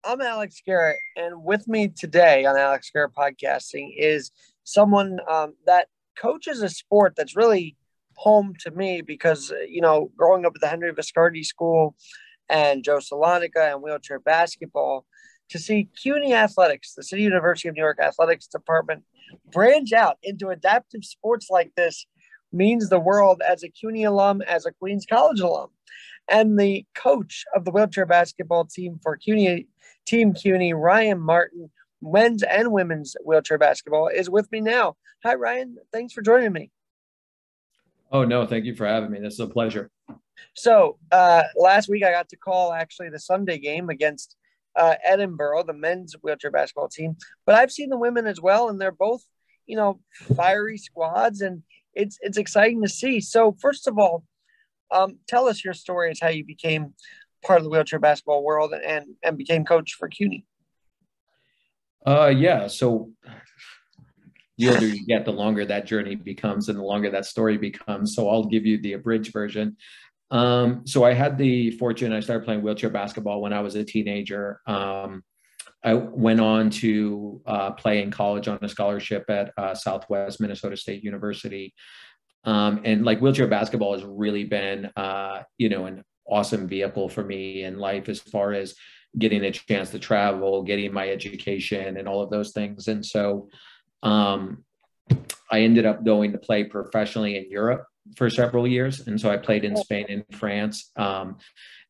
I'm Alex Garrett, and with me today on Alex Garrett Podcasting is someone that coaches a sport that's really home to me because, growing up at the Henry Viscardi School and Joe Salonica and wheelchair basketball, to see CUNY Athletics, the City University of New York Athletics Department, branch out into adaptive sports like this means the world as a CUNY alum, as a Queens College alum. And the coach of the wheelchair basketball team for CUNY, Team CUNY, Ryan Martin, men's and women's wheelchair basketball, is with me now. Hi, Ryan. Thanks for joining me. Oh, no, thank you for having me. This is a pleasure. So last week I got to call actually the Sunday game against Edinburgh, the men's wheelchair basketball team. But I've seen the women as well, and they're both, fiery squads, and it's exciting to see. So first of all, tell us your story as how you became part of the wheelchair basketball world and became coach for CUNY. Yeah. So the older you get, the longer that journey becomes and the longer that story becomes. So I'll give you the abridged version. So I had the fortune, I started playing wheelchair basketball when I was a teenager. I went on to play in college on a scholarship at Southwest Minnesota State University. And like wheelchair basketball has really been, an awesome vehicle for me in life as far as getting a chance to travel, getting my education and all of those things. And so I ended up going to play professionally in Europe for several years. And so I played in Spain and France. And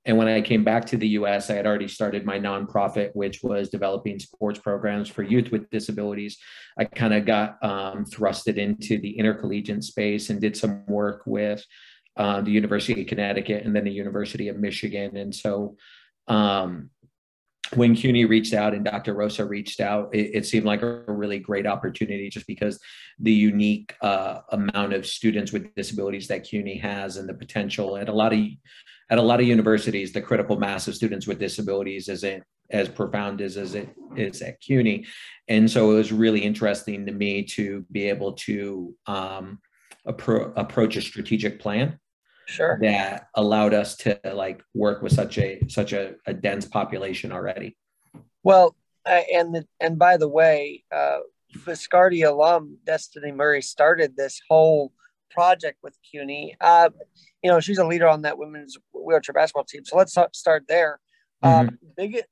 when I came back to the US, I had already started my nonprofit, which was developing sports programs for youth with disabilities. I kind of got thrusted into the intercollegiate space and did some work with the University of Connecticut and then the University of Michigan. And so when CUNY reached out and Dr. Rosa reached out, it seemed like a really great opportunity just because the unique amount of students with disabilities that CUNY has and the potential at a lot of universities, the critical mass of students with disabilities isn't as profound as it is at CUNY. And so it was really interesting to me to be able to approach a strategic plan. Sure. That allowed us to work with such a dense population already. Well, and by the way, Viscardi alum Destiny Murray started this whole project with CUNY. She's a leader on that women's wheelchair basketball team. So let's start there. Big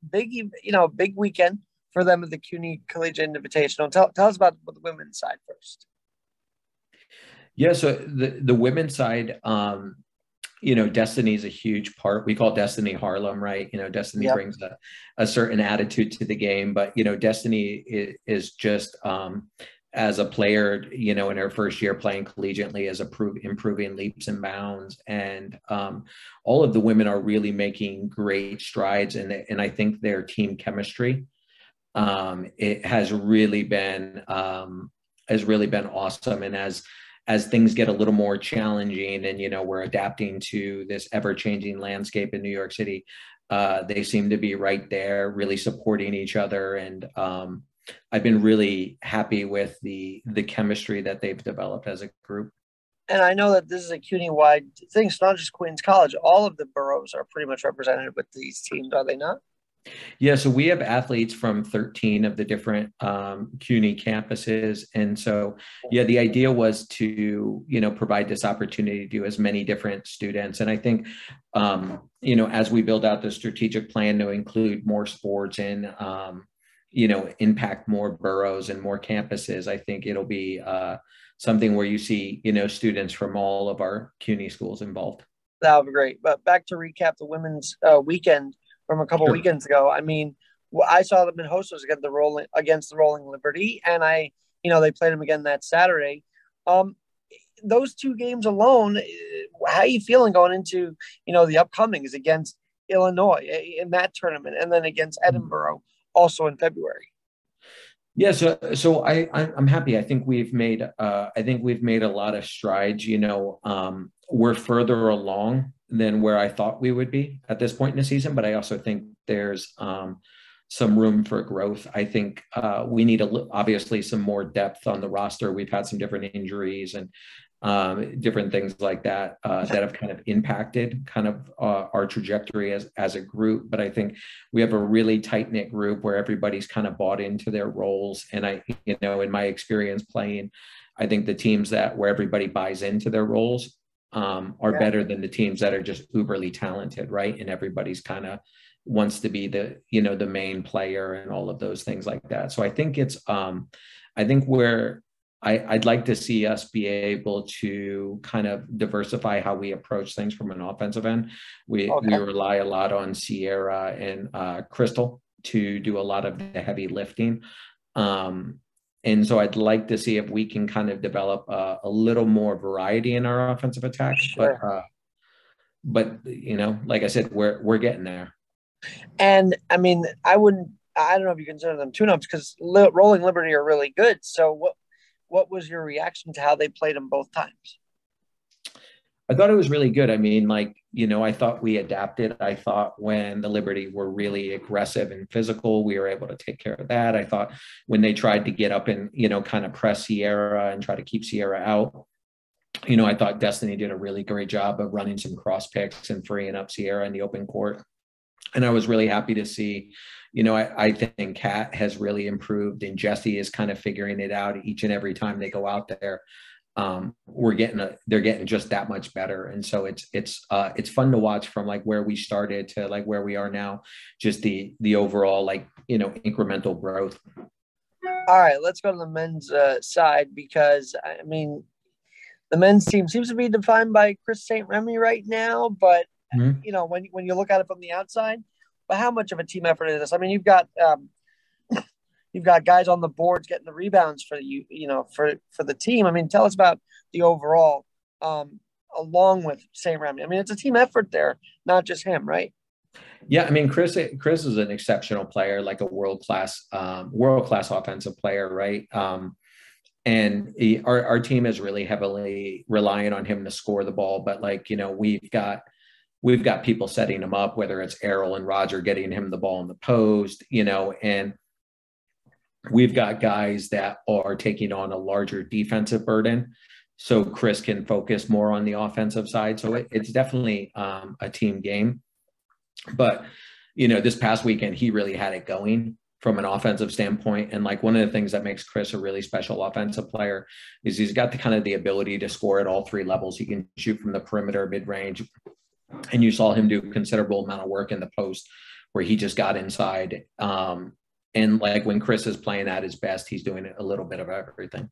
weekend for them at the CUNY Collegiate Invitational. Tell us about the women's side first. Yeah, so the women's side, Destiny is a huge part. We call Destiny Harlem, right? Destiny brings a certain attitude to the game, but, Destiny is just, as a player, in her first year playing collegiately, is improving leaps and bounds. And all of the women are really making great strides. And I think their team chemistry, it has really been awesome. And as things get a little more challenging and, we're adapting to this ever-changing landscape in New York City, they seem to be right there, really supporting each other. And I've been really happy with the chemistry that they've developed as a group. And I know that this is a CUNY-wide thing. It's not just Queens College. All of the boroughs are pretty much represented with these teams, are they not? Yeah, so we have athletes from 13 of the different CUNY campuses. And so, the idea was to, provide this opportunity to as many different students. And I think, as we build out the strategic plan to include more sports and, impact more boroughs and more campuses, I think it'll be something where you see, students from all of our CUNY schools involved. That would be great. But back to recap the women's weekend from a couple weekends ago. I mean, I saw them in Hostos against the Rolling Liberty, and they played them again that Saturday. Those two games alone, how are you feeling going into, the upcomings against Illinois in that tournament, and then against Edinburgh also in February? Yeah, so I'm happy. I think we've made a lot of strides. We're further along than where I thought we would be at this point in the season, but I also think there's some room for growth. I think we need obviously some more depth on the roster. We've had some different injuries, and different things like that that have kind of impacted kind of our trajectory as a group. But I think we have a really tight knit group where everybody's kind of bought into their roles. And in my experience playing, I think the teams where everybody buys into their roles are better than the teams that are just uberly talented, right? And everybody's kind of wants to be the main player and all of those things like that. So I think I'd like to see us be able to kind of diversify how we approach things from an offensive end. We rely a lot on Sierra and Crystal to do a lot of the heavy lifting. And so I'd like to see if we can kind of develop a little more variety in our offensive attack. Sure. But like I said, we're getting there. And I mean, I don't know if you consider them tune-ups because Rolling Liberty are really good. So what was your reaction to how they played them both times? I thought it was really good. I mean, I thought we adapted. I thought when the Liberty were really aggressive and physical, we were able to take care of that. I thought when they tried to get up and, kind of press Sierra and try to keep Sierra out, I thought Destiny did a really great job of running some cross picks and freeing up Sierra in the open court. And I was really happy to see, I think Kat has really improved and Jesse is kind of figuring it out each and every time they go out there. They're getting just that much better. And so it's fun to watch from like where we started to like where we are now, just the overall, incremental growth. All right, let's go to the men's side, because I mean, the men's team seems to be defined by Chris St. Remy right now, but when you look at it from the outside, but how much of a team effort is this? I mean, you've got guys on the boards getting the rebounds for for the team. I mean, tell us about the overall, along with St. Remy. I mean, it's a team effort there, not just him, right? Yeah, I mean, Chris is an exceptional player, like a world-class offensive player, right? And our team is really heavily relying on him to score the ball, but we've got people setting him up, whether it's Errol and Roger getting him the ball in the post, and we've got guys that are taking on a larger defensive burden, so Chris can focus more on the offensive side. So it's definitely a team game. But, this past weekend, he really had it going from an offensive standpoint. And one of the things that makes Chris a really special offensive player is he's got the ability to score at all three levels. He can shoot from the perimeter, mid-range. And you saw him do a considerable amount of work in the post where he just got inside. And when Chris is playing at his best, he's doing a little bit of everything.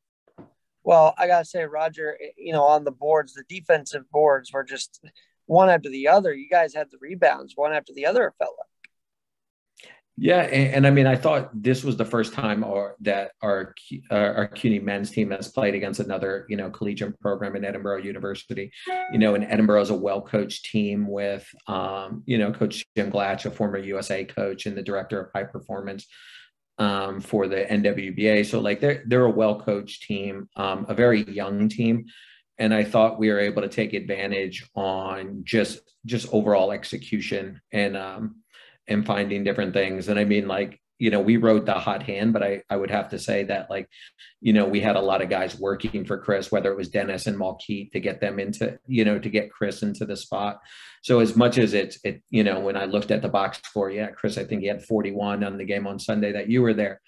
Well, I got to say, Roger, on the boards, the defensive boards were just one after the other. You guys had the rebounds one after the other, it felt like. Yeah. And I mean, I thought this was the first time that our CUNY men's team has played against another, collegiate program in Edinburgh University. And Edinburgh is a well-coached team with, Coach Jim Glatch, a former USA coach and the director of high performance for the NWBA. So they're a well-coached team, a very young team. And I thought we were able to take advantage on just overall execution and finding different things. And I mean, we wrote the hot hand, but I would have to say that we had a lot of guys working for Chris, whether it was Dennis and Malkeet to get them into, to get Chris into the spot. So as much as when I looked at the box score, Chris, I think he had 41 on the game on Sunday that you were there.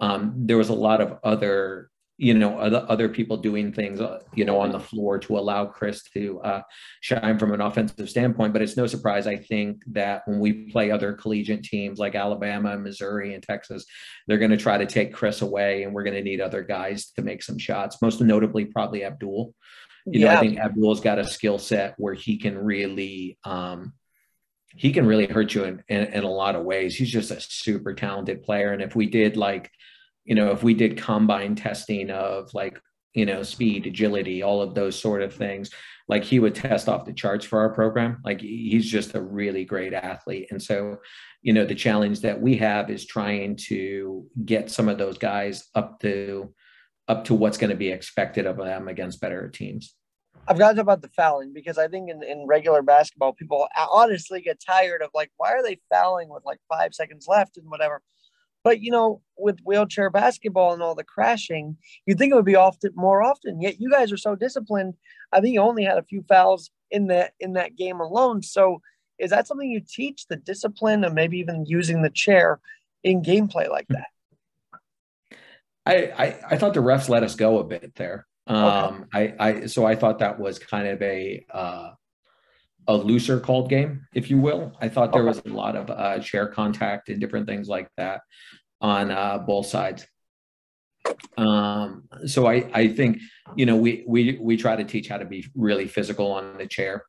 There was a lot of other people doing things, on the floor to allow Chris to shine from an offensive standpoint. But it's no surprise, I think, that when we play other collegiate teams like Alabama, Missouri, and Texas, they're going to try to take Chris away, and we're going to need other guys to make some shots, most notably probably Abdul. I think Abdul's got a skill set where he can really hurt you in a lot of ways. He's just a super talented player. And if we did combine testing of speed, agility, all of those sort of things, he would test off the charts for our program. He's just a really great athlete. And so, the challenge that we have is trying to get some of those guys up to what's going to be expected of them against better teams. I've got to talk about the fouling, because I think in regular basketball, people honestly get tired of why are they fouling with 5 seconds left and whatever. But with wheelchair basketball and all the crashing, you'd think it would be more often. Yet you guys are so disciplined. I think you only had a few fouls in that game alone. So is that something you teach, the discipline of maybe even using the chair in gameplay like that? I thought the refs let us go a bit there. Okay. So I thought that was kind of a looser called game, if you will. I thought there was a lot of chair contact and different things like that on both sides. So I think, we try to teach how to be really physical on the chair,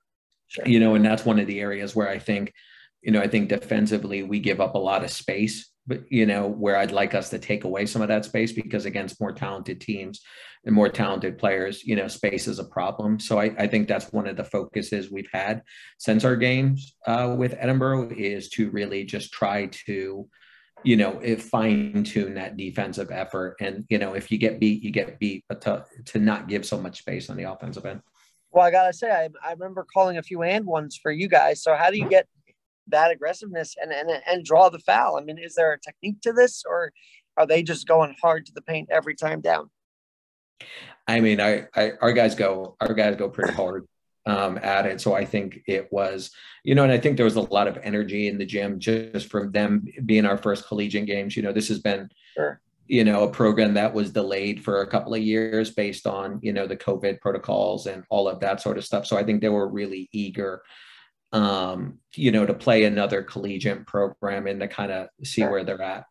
Sure. And that's one of the areas where I think defensively we give up a lot of space, but, where I'd like us to take away some of that space, because against more talented teams and more talented players, space is a problem. So I think that's one of the focuses we've had since our games with Edinburgh, is to really just try to, fine tune that defensive effort. And, if you get beat, you get beat, but to not give so much space on the offensive end. Well, I gotta say, I remember calling a few and ones for you guys. So how do you get that aggressiveness and draw the foul? I mean, is there a technique to this, or are they just going hard to the paint every time down? I mean, our guys go pretty hard at it. So I think it was, and I think there was a lot of energy in the gym just from them being our first collegiate games. This has been, Sure. A program that was delayed for a couple of years based on, the COVID protocols and all of that sort of stuff. So I think they were really eager, to play another collegiate program and to kind of see where they're at.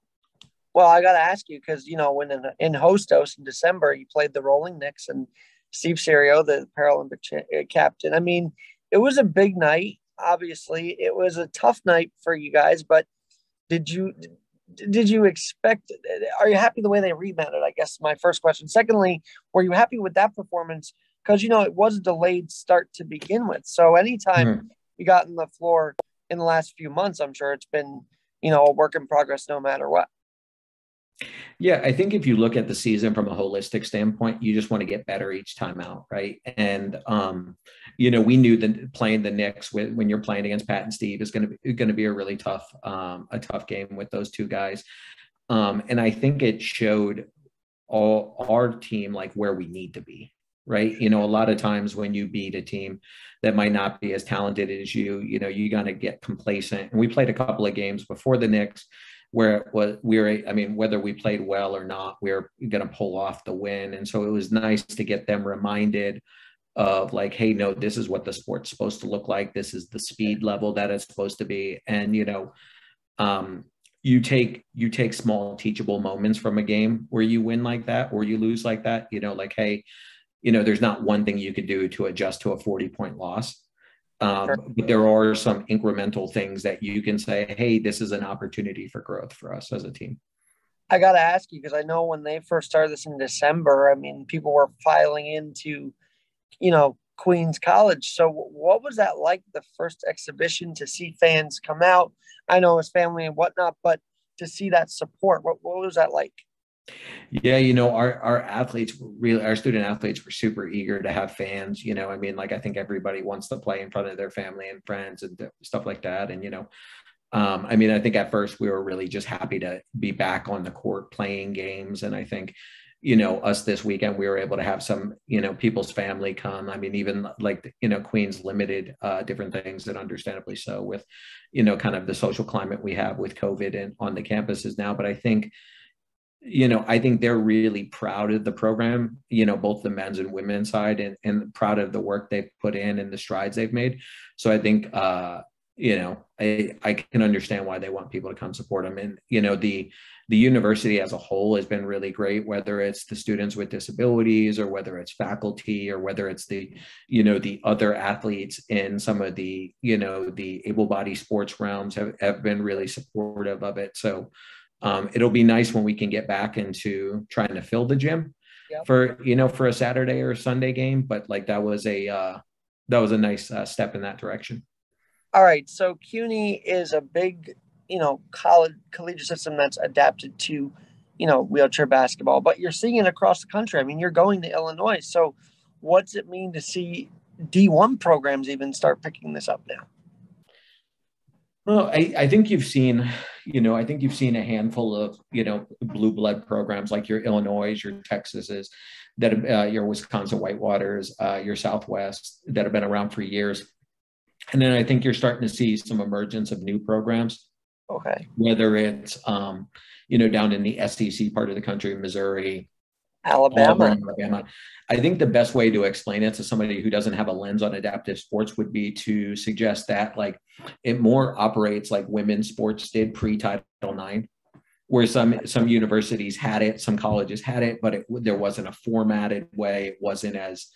Well, I got to ask you, because, when in Hostos in December, you played the Rolling Knicks and Steve Serio, the Paralympic captain. I mean, it was a big night. Obviously, it was a tough night for you guys, but did you expect, are you happy the way they rebounded? I guess my first question. Secondly, were you happy with that performance? Because, it was a delayed start to begin with. So anytime you got on the floor in the last few months, I'm sure it's been, a work in progress no matter what. Yeah, I think if you look at the season from a holistic standpoint, you just want to get better each time out, right? And we knew that playing the Knicks when you're playing against Pat and Steve is going to be a really tough game with those two guys. And I think it showed all our team like where we need to be, right? A lot of times when you beat a team that might not be as talented as you're going to get complacent. And we played a couple of games before the Knicks where whether we played well or not, we're going to pull off the win. And so it was nice to get them reminded of like, hey, no, this is what the sport's supposed to look like. This is the speed level that it's supposed to be. And, you take small teachable moments from a game where you win like that, or you lose like that, like, hey, there's not one thing you could do to adjust to a 40-point loss. But there are some incremental things that you can say, hey, this is an opportunity for growth for us as a team. I got to ask you, because I know when they first started this in December, I mean, people were filing into, Queens College. So what was that like, the first exhibition, to see fans come out? I know his family and whatnot, but to see that support, what was that like? Yeah, our athletes our student athletes were super eager to have fans. I think everybody wants to play in front of their family and friends and stuff like that. And, I think at first we were really just happy to be back on the court playing games. And I think, us this weekend, we were able to have some, people's family come. I mean, even like, Queens limited different things, and understandably so, with, kind of the social climate we have with COVID and on the campuses now. But I think they're really proud of the program, both the men's and women's side, and proud of the work they've put in and the strides they've made. So I think, I can understand why they want people to come support them. And, the university as a whole has been really great, whether it's the students with disabilities, or whether it's faculty, or whether it's the other athletes in some of the, the able-bodied sports realms have been really supportive of it. So, it'll be nice when we can get back into trying to fill the gym for a Saturday or Sunday game. But like that was a nice step in that direction. All right. So CUNY is a big, collegiate system that's adapted to, wheelchair basketball, but you're seeing it across the country. I mean, you're going to Illinois. So what's it mean to see D1 programs even start picking this up now? Well, I think you've seen, I think you've seen a handful of, blue blood programs like your Illinois, your Texases, that your Wisconsin Whitewaters, your Southwest, that have been around for years. And then I think you're starting to see some emergence of new programs. Okay. Whether it's, down in the SEC part of the country, Missouri, Alabama. Auburn, Alabama. I think the best way to explain it to somebody who doesn't have a lens on adaptive sports would be to suggest that like it more operates like women's sports did pre-Title IX, where some universities had it, some colleges had it, but there wasn't a formatted way. It wasn't as,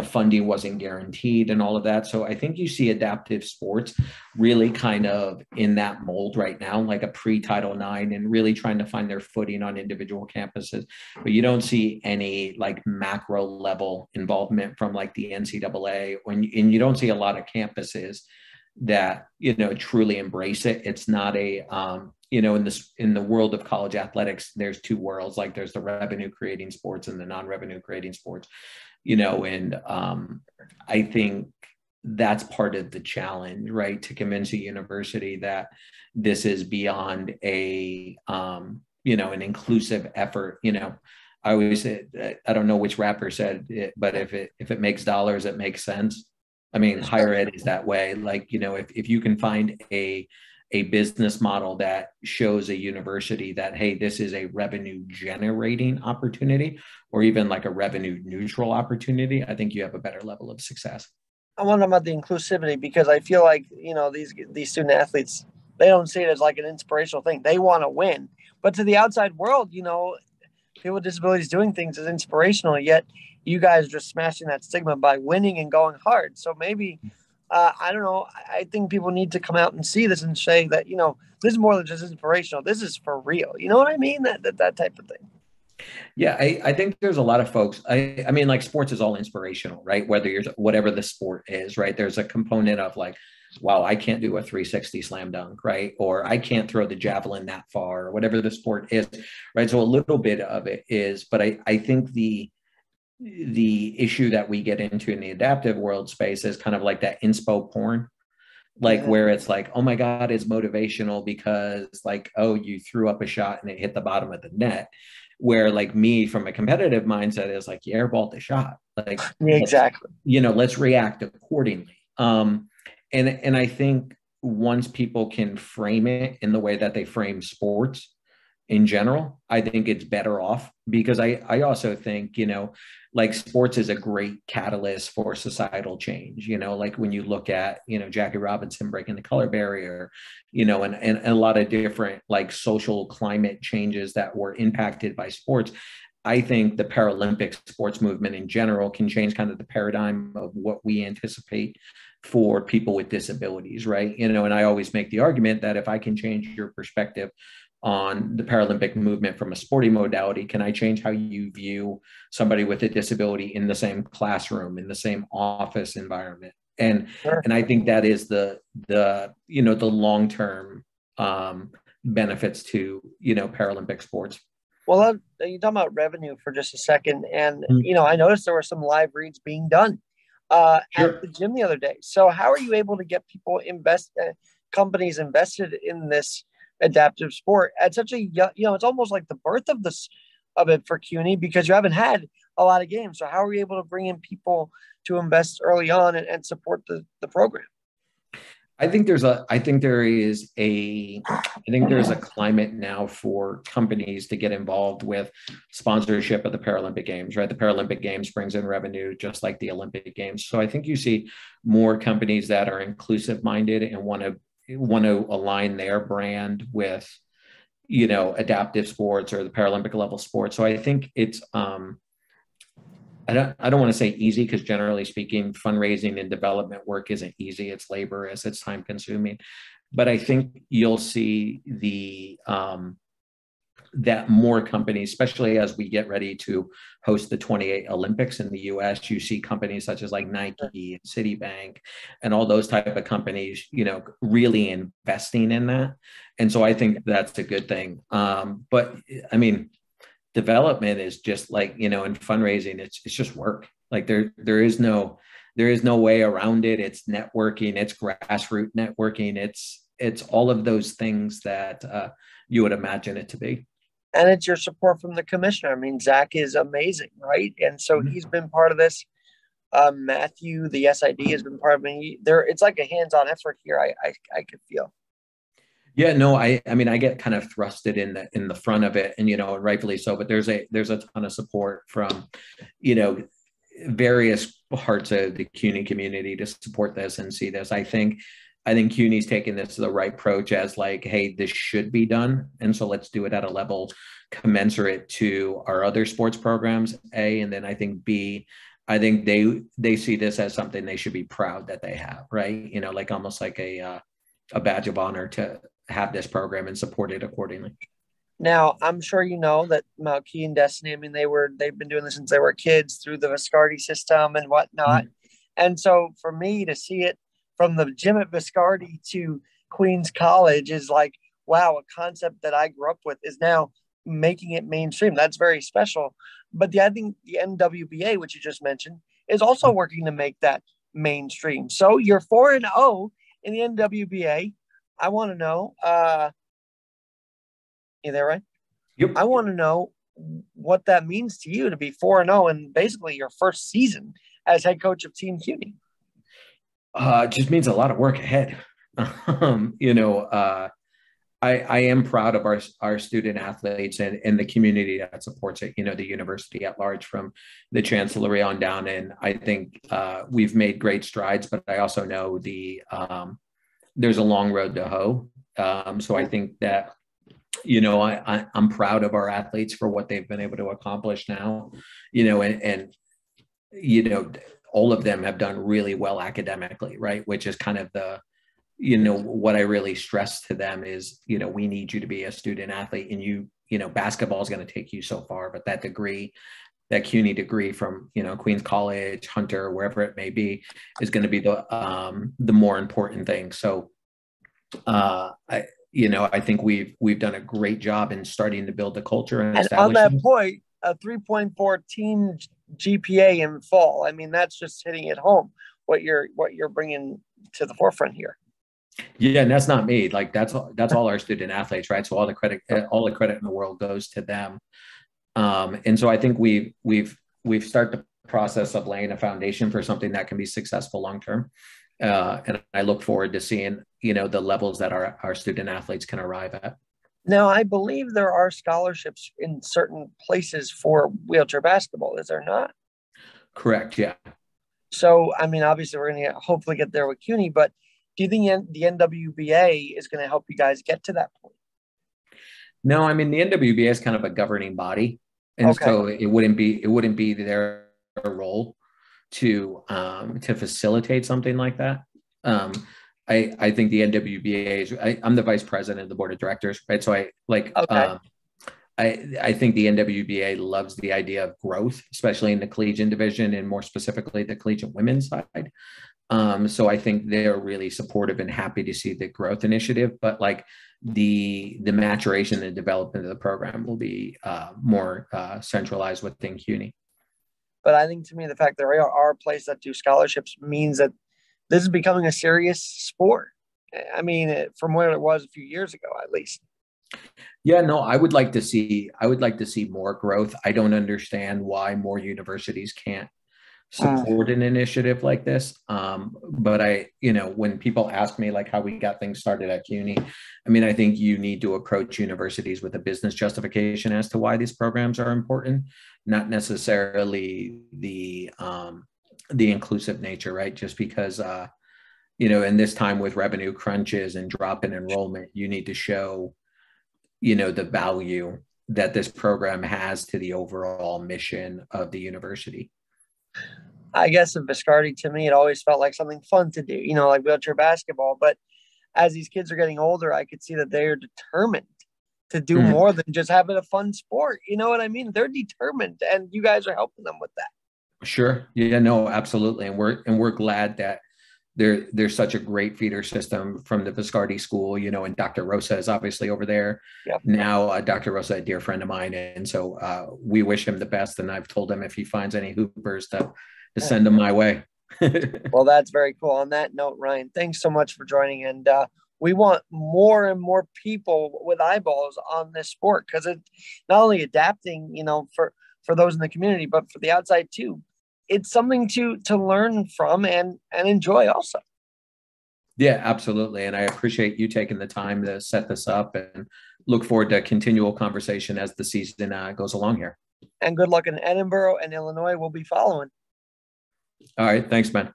funding wasn't guaranteed and all of that. So I think you see adaptive sports really kind of in that mold right now, like a pre-Title IX, and really trying to find their footing on individual campuses. But you don't see any like macro level involvement from like the NCAA, and you don't see a lot of campuses that, truly embrace it. It's not a, in the world of college athletics, there's two worlds. Like there's the revenue creating sports and the non-revenue creating sports, and I think that's part of the challenge, right? To convince a university that this is beyond an inclusive effort. I always say, I don't know which rapper said it, but if it makes dollars, it makes sense. I mean, higher ed is that way. Like, if you can find a business model that shows a university that, hey, this is a revenue generating opportunity, or even like a revenue neutral opportunity, I think you have a better level of success. I wonder about the inclusivity, because I feel like, these student athletes, they don't see it as like an inspirational thing. They want to win. But to the outside world, people with disabilities doing things is inspirational, yet you guys are just smashing that stigma by winning and going hard. So maybe, I don't know, I think people need to come out and see this and say that, this is more than just inspirational. This is for real. You know what I mean? That type of thing. Yeah, I think there's a lot of folks. I mean, like sports is all inspirational, right? Whatever the sport is, right? There's a component of like, wow, I can't do a 360 slam dunk, right? Or I can't throw the javelin that far, or whatever the sport is, right? So a little bit of it is, but I think the issue that we get into in the adaptive world space is kind of like that inspo porn, like where it's like, oh my God, it's motivational because like, oh, you threw up a shot and it hit the bottom of the net. Where like me from a competitive mindset is like, you airballed the shot. Like, exactly. Let's react accordingly. And I think once people can frame it in the way that they frame sports in general, I think it's better off, because I also think, like sports is a great catalyst for societal change, like when you look at, Jackie Robinson breaking the color barrier, and a lot of different like social climate changes that were impacted by sports. I think the Paralympic sports movement in general can change kind of the paradigm of what we anticipate for people with disabilities, right? And I always make the argument that if I can change your perspective on the Paralympic movement from a sporting modality, can I change how you view somebody with a disability in the same classroom, in the same office environment? And Sure. And I think that is the long-term benefits to Paralympic sports. Well, you talking about revenue for just a second, and I noticed there were some live reads being done at the gym the other day. So how are you able to get people companies invested in this adaptive sport at such a it's almost like the birth of it for CUNY, because you haven't had a lot of games. So how are you able to bring in people to invest early on and support the program? I think there's a climate now for companies to get involved with sponsorship of the Paralympic Games, right? The Paralympic Games brings in revenue just like the Olympic Games. So I think you see more companies that are inclusive minded and want to align their brand with, adaptive sports or the Paralympic level sports. So I think it's, I don't want to say easy, because generally speaking, fundraising and development work isn't easy. It's laborious, it's time consuming. But I think you'll see that more companies, especially as we get ready to host the 28 Olympics in the US, you see companies such as like Nike and Citibank and all those type of companies, really investing in that. And so I think that's a good thing. But I mean, development is just like, in fundraising, it's just work. Like there is no way around it. It's networking, it's grassroots networking. it's all of those things that you would imagine it to be. And it's your support from the commissioner. I mean, Zach is amazing, right? And so he's been part of this. Matthew, the SID, has been part of me. It's like a hands-on effort here. I could feel. Yeah, no, I mean, I get kind of thrusted in the front of it, and rightfully so. But there's a ton of support from, various parts of the CUNY community to support this and see this. I think CUNY's taking this to the right approach as like, hey, this should be done, and so let's do it at a level commensurate to our other sports programs. A, and then I think B, I think they see this as something they should be proud that they have, right? Like almost like a badge of honor to have this program and support it accordingly. Now, I'm sure you know that Malky and Destiny, I mean, they've been doing this since they were kids through the Viscardi system and whatnot. And so for me to see it from the gym at Viscardi to Queens College is like, wow, a concept that I grew up with is now making it mainstream. That's very special. But I think the NWBA, which you just mentioned, is also working to make that mainstream. So you're 4-0 in the NWBA. I want to know, you there, right? Yep. I want to know what that means to you to be 4-0 and basically your first season as head coach of Team CUNY. It just means a lot of work ahead. I am proud of our student athletes and the community that supports it, the university at large, from the chancellorate on down. And I think we've made great strides, but I also know there's a long road to hoe. So I think that, I'm proud of our athletes for what they've been able to accomplish now, and all of them have done really well academically, right? Which is kind of the, what I really stress to them is, we need you to be a student athlete, and basketball is going to take you so far, but that degree, that CUNY degree from, Queens College, Hunter, wherever it may be, is going to be the more important thing. So, I think we've done a great job in starting to build the culture and on that point, a 3.4 team GPA in fall. I mean, that's just hitting it home. What you're bringing to the forefront here. Yeah, and that's not me. Like that's all our student athletes, right? So all the credit in the world goes to them. And so I think we've started the process of laying a foundation for something that can be successful long term. And I look forward to seeing, the levels that our student athletes can arrive at. Now, I believe there are scholarships in certain places for wheelchair basketball. Is there not? Correct. Yeah. So, I mean, obviously we're going to hopefully get there with CUNY, but do you think the NWBA is going to help you guys get to that point? No, I mean, the NWBA is kind of a governing body. And so it wouldn't be their role to facilitate something like that. I think the NWBA is, I'm the vice president of the board of directors, right? So I think the NWBA loves the idea of growth, especially in the collegiate division and more specifically the collegiate women's side. So I think they're really supportive and happy to see the growth initiative, but like the maturation and development of the program will be more centralized within CUNY. But I think to me, the fact there are places that do scholarships means that this is becoming a serious sport. I mean, from where it was a few years ago, at least. Yeah, no, I would like to see more growth. I don't understand why more universities can't support an initiative like this. But when people ask me like how we got things started at CUNY, I mean, I think you need to approach universities with a business justification as to why these programs are important, not necessarily the inclusive nature, right? Just because, in this time with revenue crunches and drop in enrollment, you need to show, the value that this program has to the overall mission of the university. I guess in Viscardi, to me, it always felt like something fun to do, like wheelchair basketball. But as these kids are getting older, I could see that they are determined to do more than just having a fun sport. You know what I mean? They're determined, and you guys are helping them with that. Sure. Yeah, no, absolutely. And we're glad that there's such a great feeder system from the Viscardi school, and Dr. Rosa is obviously over there. Yep. Now, Dr. Rosa, a dear friend of mine. And so we wish him the best. And I've told him if he finds any hoopers to send them my way. Well, that's very cool. On that note, Ryan, thanks so much for joining, and we want more and more people with eyeballs on this sport, because it's not only adapting, for those in the community, but for the outside too. It's something to learn from and enjoy also. Yeah, absolutely. And I appreciate you taking the time to set this up, and look forward to continual conversation as the season goes along here. And good luck in Edinburgh and Illinois. We'll be following. All right. Thanks, man.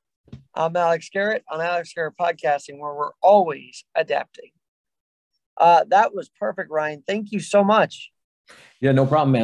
I'm Alex Garrett on Alex Garrett Podcasting, where we're always adapting. That was perfect, Ryan. Thank you so much. Yeah, no problem, man.